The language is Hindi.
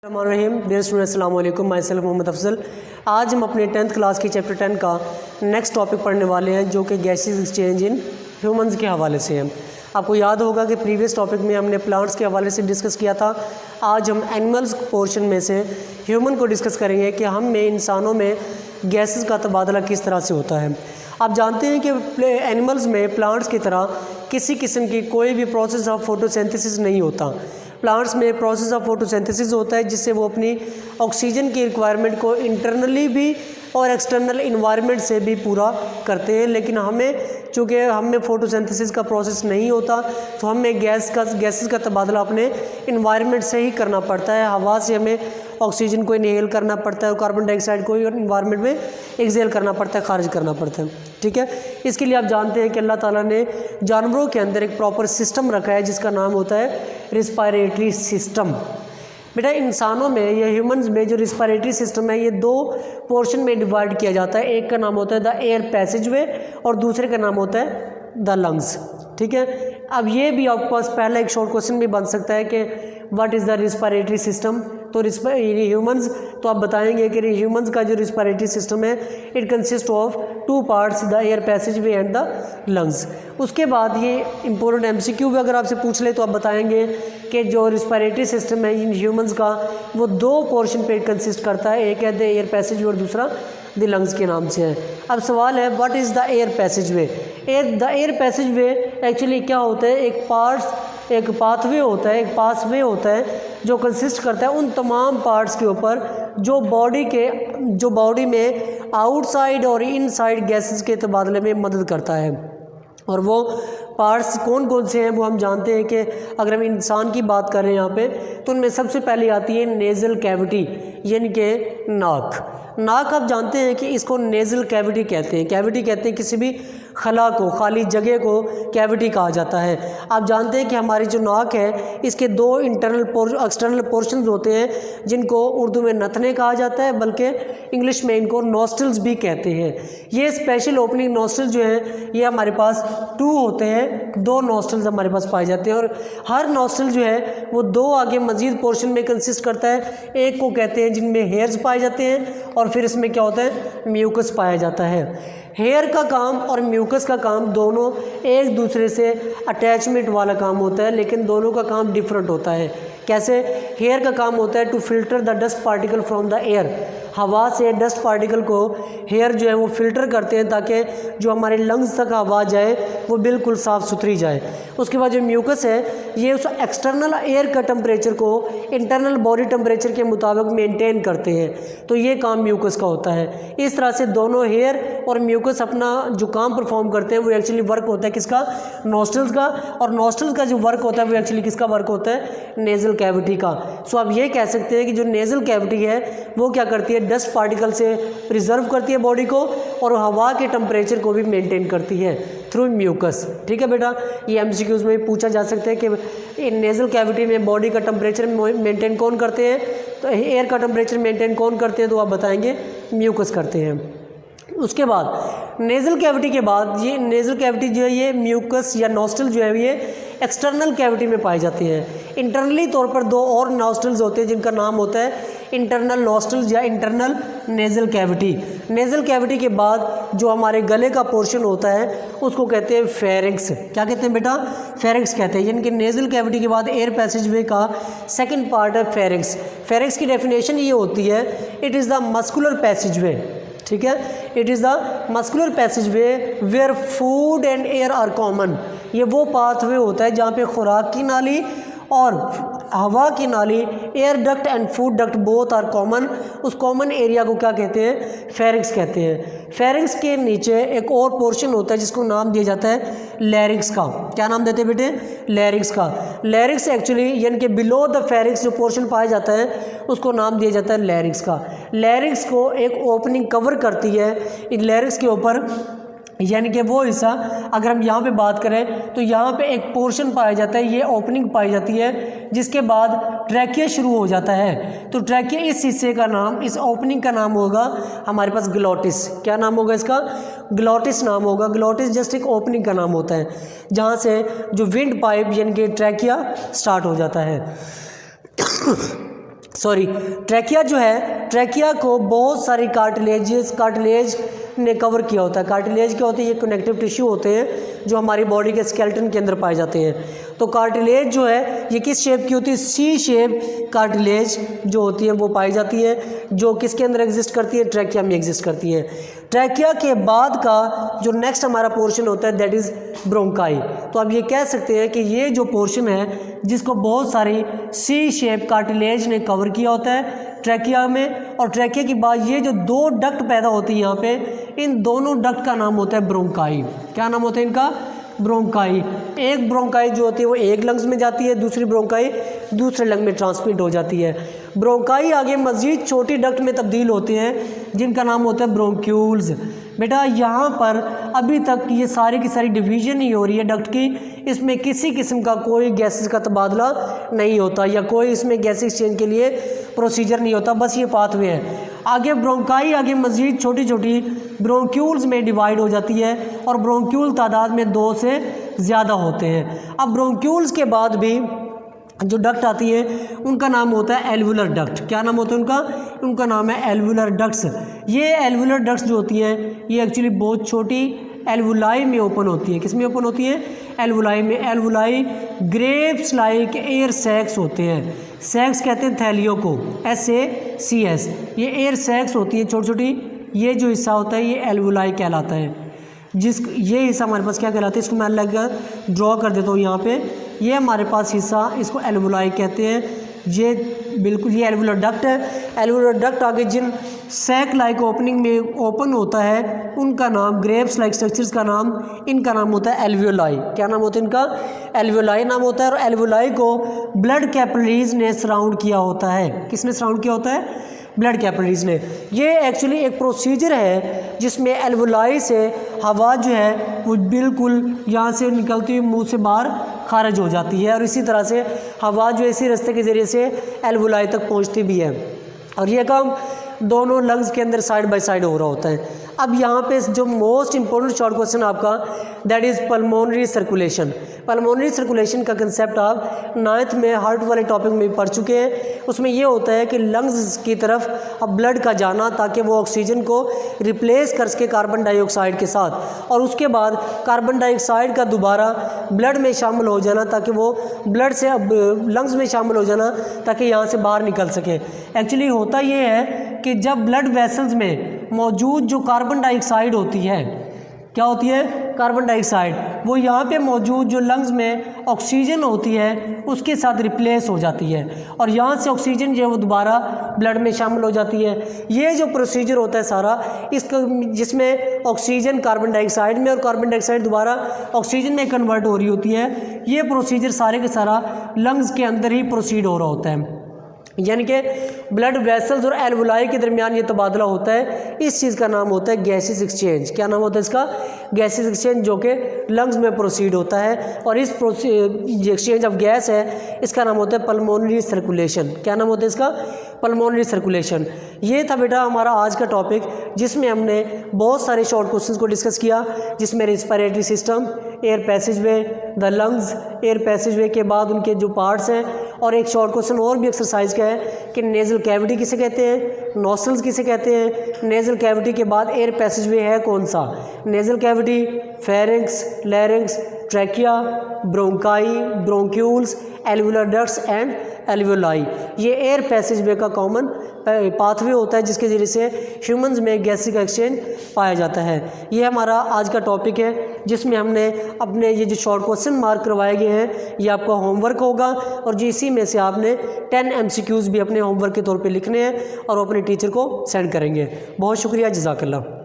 रहीम डियर स्टूडेंट अस्सलाम वालेकुम, माई सेल्फ मोहम्मद अफजल। आज हम अपने 10th क्लास की चैप्टर 10 का नेक्स्ट टॉपिक पढ़ने वाले हैं जो कि गैसेस एक्सचेंज इन ह्यूमंस के हवाले से है। आपको याद होगा कि प्रीवियस टॉपिक में हमने प्लांट्स के हवाले से डिस्कस किया था। आज हम एनिमल्स पोर्शन में से ह्यूमन को डिस्कस करेंगे कि हम में इंसानों में गैसेस का तबादला किस तरह से होता है। आप जानते हैं कि एनिमल्स में प्लांट्स की तरह किसी किस्म की कोई भी प्रोसेस ऑफ फोटोसिंथेसिस नहीं होता। प्लांट्स में प्रोसेस ऑफ फोटोसिंथेसिस होता है जिससे वो अपनी ऑक्सीजन की रिक्वायरमेंट को इंटरनली भी और एक्सटर्नल इन्वायरमेंट से भी पूरा करते हैं। लेकिन चूँकि हमें फोटोसिंथेसिस का प्रोसेस नहीं होता तो हमें गैसेस का तबादला अपने इन्वायरमेंट से ही करना पड़ता है। हवा से हमें ऑक्सीजन को इनहेल करना पड़ता है और कार्बन डाइऑक्साइड को इन्वायरमेंट में एक्सहेल करना पड़ता है, खारिज करना पड़ता है। ठीक है, इसके लिए आप जानते हैं कि अल्लाह ताला ने जानवरों के अंदर एक प्रॉपर सिस्टम रखा है जिसका नाम होता है रिस्पायरेटरी सिस्टम। बेटा इंसानों में या ह्यूमंस में जो रिस्पायरेटरी सिस्टम है ये दो पोर्शन में डिवाइड किया जाता है। एक का नाम होता है द एयर पैसेजवे और दूसरे का नाम होता है द लंग्स। ठीक है, अब ये भी आपके पास पहला एक शॉर्ट क्वेश्चन भी बन सकता है कि what is the respiratory system. तो ह्यूमंस तो आप बताएंगे कि ह्यूमंस का जो रिस्पायरेटरी सिस्टम है it consist of two parts, the air passageway and the lungs. उसके बाद ये इंपॉर्टेंट एमसीक्यू भी अगर आपसे पूछ ले तो आप बताएंगे कि जो रिस्पायरेटरी सिस्टम है इन ह्यूमंस का वो दो पोर्शन पे कंसिस्ट करता है, एक है द एयर पैसेजवे और दूसरा द लंग्स के नाम से है। अब सवाल है what is the air passageway. The air passageway actually क्या होता है, एक पाथवे होता है, एक पासवे होता है जो कंसिस्ट करता है उन तमाम पार्ट्स के ऊपर जो बॉडी में आउटसाइड और इनसाइड गैसेस के तबादले में मदद करता है। और वो पार्ट्स कौन कौन से हैं वो हम जानते हैं कि अगर हम इंसान की बात करें यहाँ पे तो उनमें सबसे पहले आती है नेज़ल कैविटी यानी कि नाक आप जानते हैं कि इसको नेज़ल कैविटी कहते हैं। कैविटी कहते हैं किसी भी खला को, खाली जगह को कैविटी कहा जाता है। आप जानते हैं कि हमारी जो नाक है इसके दो एक्सटर्नल पोर्शंस होते हैं जिनको उर्दू में नथने कहा जाता है, बल्कि इंग्लिश में इनको नॉस्ट्रल्स भी कहते हैं। ये स्पेशल ओपनिंग नॉस्ट्रल जो है ये हमारे पास 2 होते हैं, 2 नॉस्ट्रल्स हमारे पास पाए जाते हैं और हर नॉस्ट्रल जो है वो 2 आगे मज़ीद पोर्शन में कंसिस्ट करता है। एक को कहते हैं जिनमें हेयर्स पाए जाते हैं और फिर इसमें क्या होता है म्यूकस पाया जाता है। हेयर का काम और म्यूकस का काम दोनों एक दूसरे से अटैचमेंट वाला काम होता है, लेकिन दोनों का काम डिफरेंट होता है। कैसे? हेयर का काम होता है to filter the dust particle from the air. हवा से डस्ट पार्टिकल को हेयर जो है वो फिल्टर करते हैं ताकि जो हमारे लंग्स तक हवा जाए वो बिल्कुल साफ़ सुथरी जाए। उसके बाद जो म्यूकस है ये उस एक्सटर्नल एयर का टेम्परेचर को इंटरनल बॉडी टेम्परेचर के मुताबिक मेंटेन करते हैं, तो ये काम म्यूकस का होता है। इस तरह से दोनों हेयर और म्यूकस अपना जो काम परफॉर्म करते हैं वो एक्चुअली वर्क होता है किसका? नॉस्ट्रल्स का। और नॉस्ट्रल्स का जो वर्क होता है वो एक्चुअली किसका वर्क होता है? नेज़ल कैविटी का। सो आप ये कह सकते हैं कि जो नेज़ल कैविटी है वो क्या करती है? डस्ट पार्टिकल से प्रिजर्व करती है बॉडी को और हवा के टेम्परेचर को भी मेंटेन करती है थ्रू म्यूकस। ठीक है बेटा, ये एमसीक्यूज़ में पूछा जा सकता है कि नेज़ल कैविटी में बॉडी का टेम्परेचर मेंटेन कौन करते हैं, तो एयर का टेम्परेचर मेंटेन कौन करते हैं, तो आप बताएंगे म्यूकस करते हैं। उसके बाद नेज़ल कैविटी के बाद ये नेज़ल कैविटी जो है ये म्यूकस या नॉस्ट्रल जो है ये एक्सटर्नल कैविटी में पाई जाती है। इंटरनली तौर पर 2 और नॉस्ट्रल्स होते हैं जिनका नाम होता है इंटरनल नॉस्ट्रल्स या internal nasal cavity. Nasal cavity के बाद जो हमारे गले का पोर्शन होता है उसको कहते हैं फेरिंक्स। क्या कहते हैं बेटा? फेरिंक्स कहते हैं। यानी कि नेज़ल कैविटी के बाद एयर पैसेजवे का सेकंड पार्ट है फेरिंक्स। फेरिंक्स की डेफिनेशन ये होती है it is the muscular passageway. ठीक है, it is the muscular passageway where food and air are common. ये वो पाथवे होता है जहाँ पे खुराक की नाली और हवा की नाली, air duct and food duct both are common. उस कॉमन एरिया को क्या कहते हैं? फेरिंक्स कहते हैं। फेरिंक्स के नीचे एक और पोर्शन होता है जिसको नाम दिया जाता है लैरिंक्स का। क्या नाम देते हैं बेटे? लैरिंक्स का। लैरिंक्स एक्चुअली यानी कि बिलो द फेरिंक्स जो पोर्शन पाया जाता है उसको नाम दिया जाता है लैरिंक्स का। लैरिंक्स को एक ओपनिंग कवर करती है। इन लैरिंक्स के ऊपर यानी कि वो हिस्सा अगर हम यहाँ पे बात करें तो यहाँ पे एक पोर्शन पाया जाता है, ये ओपनिंग पाई जाती है जिसके बाद ट्रैकिया शुरू हो जाता है। तो ट्रैकिया इस हिस्से का नाम, इस ओपनिंग का नाम होगा हमारे पास ग्लोटिस। क्या नाम होगा इसका? ग्लोटिस नाम होगा। ग्लोटिस जस्ट एक ओपनिंग का नाम होता है जहाँ से जो विंड पाइप यानी कि ट्रैकिया स्टार्ट हो जाता है। सॉरी ट्रैकिया जो है, ट्रैकिया को बहुत सारी कार्टिलेज ने कवर किया होता है। कार्टिलेज क्या होती है? ये कनेक्टिव टिश्यू होते हैं जो हमारी बॉडी के स्केलेटन के अंदर पाए जाते हैं। तो कार्टिलेज जो है ये किस शेप की होती है? सी शेप कार्टिलेज जो होती है वो पाई जाती है, जो किसके अंदर एग्जिस्ट करती है? ट्रैकिया में एग्जिस्ट करती है। ट्रैकिया के बाद का जो नेक्स्ट हमारा पोर्शन होता है दैट इज़ ब्रोंकाई। तो आप ये कह सकते हैं कि ये जो पोर्शन है जिसको बहुत सारी सी शेप कार्टिलेज ने कवर किया होता है ट्रैकिया में, और ट्रैकिया के बाद ये जो दो डक्ट पैदा होती है यहाँ पे, इन दोनों डक्ट का नाम होता है ब्रोंकाई। क्या नाम होता है इनका? ब्रोंकाई। एक ब्रोंकाई जो होती है वो एक लंग्स में जाती है, दूसरी ब्रोंकाई दूसरे लंग में ट्रांसमिट हो जाती है। ब्रोंकाई आगे मज़ीद छोटी डक्ट में तब्दील होती हैं जिनका नाम होता है ब्रोंक्यूल्स। बेटा यहाँ पर अभी तक ये सारी की सारी डिवीज़न ही हो रही है डक्ट की, इसमें किसी किस्म का कोई गैसेस का तबादला नहीं होता या कोई इसमें गैस एक्सचेंज के लिए प्रोसीजर नहीं होता, बस ये पाथवे है। आगे ब्रोंकाई आगे मज़ीद छोटी छोटी ब्रोंक्यूल्स में डिवाइड हो जाती है और ब्रोंक्यूल तादाद में 2 से ज़्यादा होते हैं। अब ब्रोंक्यूल्स के बाद भी जो डक्ट आती है उनका नाम होता है एल्वुलर डक्ट। क्या नाम होता है उनका? उनका नाम है एल्वुलर डक्ट्स। ये एल्वुलर डक्ट्स जो होती हैं ये एक्चुअली बहुत छोटी एल्वुलाई में ओपन होती है। किस में ओपन होती है? एल्वुलाई में। Alveoli grapes like air sacs होते हैं। सैक्स कहते हैं थैलियों को, SACS। ये एयर सैक्स होती है छोटी छोटी। ये जो हिस्सा होता है ये एल्वुलाई कहलाता है। ये हिस्सा हमारे पास क्या कहलाता है? इसको मैं अलग ड्रॉ कर देता हूँ यहाँ पे। ये हमारे पास हिस्सा इसको एल्वुलाई कहते हैं। ये बिल्कुल ये एल्वुलर डक्ट है। एल्वुलर डक्ट आगे जिन सैक लाइक ओपनिंग में ओपन होता है उनका नाम, ग्रेप्स लाइक स्ट्रक्चर्स का नाम, इनका नाम होता है एल्वियोलाई। क्या नाम होता है इनका? एल्वियोलाई नाम होता है। और एल्वियोलाई को ब्लड कैपिलरीज ने सराउंड किया होता है। किसने सराउंड किया होता है? ब्लड कैपिलरीज ने। ये एक्चुअली एक प्रोसीजर है जिसमें एल्वुलाई से हवा जो है वो बिल्कुल यहाँ से निकलती हुई मुंह से बाहर खारिज हो जाती है, और इसी तरह से हवा जो इसी रास्ते के ज़रिए से एल्वुलाई तक पहुँचती भी है। और ये काम दोनों लंग्स के अंदर साइड बाय साइड हो रहा होता है। अब यहाँ पे जो मोस्ट इंपॉर्टेंट शॉर्ट क्वेश्चन आपका that is pulmonary circulation. Pulmonary circulation का कंसेप्ट आप 9th में हार्ट वाले टॉपिक में पढ़ चुके हैं। उसमें ये होता है कि लंग्स की तरफ अब ब्लड का जाना ताकि वो ऑक्सीजन को रिप्लेस कर सके कार्बन डाइऑक्साइड के साथ, और उसके बाद कार्बन डाइऑक्साइड का दोबारा ब्लड में शामिल हो जाना ताकि वो ब्लड से अब लंग्स में शामिल हो जाना ताकि यहाँ से बाहर निकल सके। एक्चुअली होता ये है कि जब ब्लड वेसल्स में मौजूद जो कार्बन डाइऑक्साइड होती है, क्या होती है? कार्बन डाइऑक्साइड, वो यहाँ पे मौजूद जो लंग्स में ऑक्सीजन होती है उसके साथ रिप्लेस हो जाती है, और यहाँ से ऑक्सीजन जो है वो दोबारा ब्लड में शामिल हो जाती है। ये जो प्रोसीजर होता है सारा इसका, जिसमें ऑक्सीजन कार्बन डाइऑक्साइड में और कार्बन डाइऑक्साइड दोबारा ऑक्सीजन में कन्वर्ट हो रही होती है, ये प्रोसीजर सारे के सारा लंग्स के अंदर ही प्रोसीड हो रहा होता है। यानी कि ब्लड वेसल्स और एल्वुलाई के दरमियान ये तबादला होता है। इस चीज़ का नाम होता है गैसेस एक्सचेंज। क्या नाम होता है इसका? गैसेस एक्सचेंज, जो कि लंग्स में प्रोसीड होता है। और इस एक्सचेंज ऑफ गैस है इसका नाम होता है पल्मोनरी सर्कुलेशन। क्या नाम होता है इसका? Pulmonary circulation. ये था बेटा हमारा आज का टॉपिक, जिसमें हमने बहुत सारे शॉर्ट क्वेश्चंस को डिस्कस किया, जिसमें respiratory system, air passageway, the lungs, air passageway के बाद उनके जो पार्ट्स हैं, और एक शॉर्ट क्वेश्चन और भी एक्सरसाइज का है कि नेज़ल कैविटी किसे कहते हैं, नोस्ट्रल्स किसे कहते हैं, नेज़ल कैविटी के बाद एयर पैसेजवे है कौन सा? Nasal cavity, pharynx, larynx, trachea, bronchi, bronchioles, alveolar ducts and alveoli. ये एयर पैसेजवे का कॉमन पाथवे होता है जिसके ज़रिए से ह्यूमंस में गैसेस का एक्सचेंज पाया जाता है। ये हमारा आज का टॉपिक है जिसमें हमने अपने ये जो शॉर्ट क्वेश्चन मार्क करवाए गए हैं ये आपका होमवर्क होगा, और जो इसी में से आपने 10 MCQs भी अपने होमवर्क के तौर पे लिखने हैं और अपने टीचर को सेंड करेंगे। बहुत शुक्रिया, जज़ाकल्लाह।